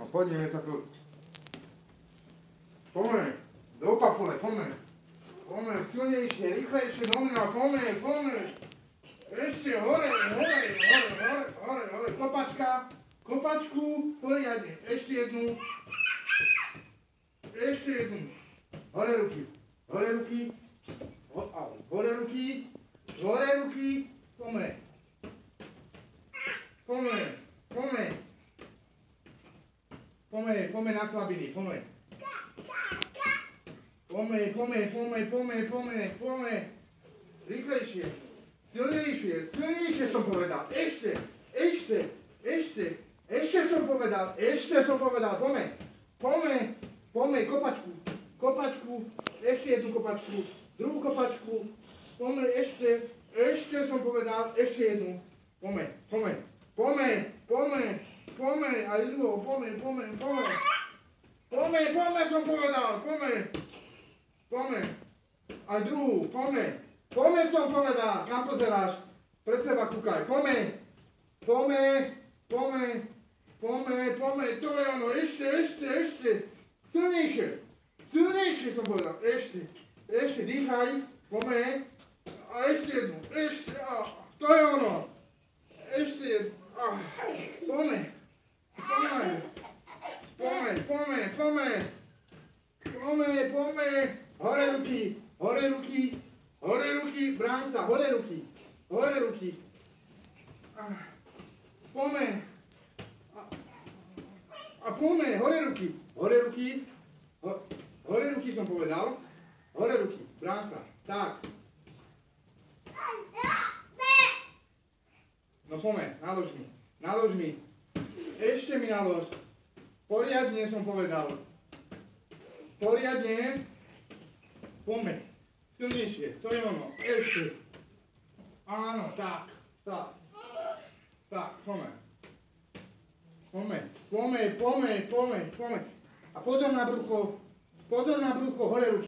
A poďme sa tu. Poďme. Do papule, poďme. Poďme, silnejšie, rýchlejšie do mňa, poďme. Ešte hore. Kopačku, poriadne. Ešte jednu. Hore ruky. Hore ruky. Poďme na slabiny, poďme. Rýchlejšie. Silnejšie som povedal. Ešte som povedal. Poďme, kopačku. Ešte jednu kopačku. Druhú kopačku. Poďme, ešte som povedal. Ešte jednu. Poďme. Aj druhou. Poďme, som povedal. Poďme. Aj druhú. Poďme som povedal. Kam pozeráš? Pred seba kúkaj. Poďme. To je ono. Ešte. Silnejšie som povedal. Ešte. Dýchaj. Poďme. A ešte jednu. To je ono. Ešte jednu. Poďme. Hore ruky, brán sa, hore ruky. Poďme. A poďme, hore ruky som povedal. Hore ruky, brán sa. Tak. No poďme, nalož mi. Ešte mi nalož. Poriadne som povedal. Poriadne. Poďme. Silnejšie. To je ono. Ešte. Áno, tak. Poďme. A pozor na brucho. Hore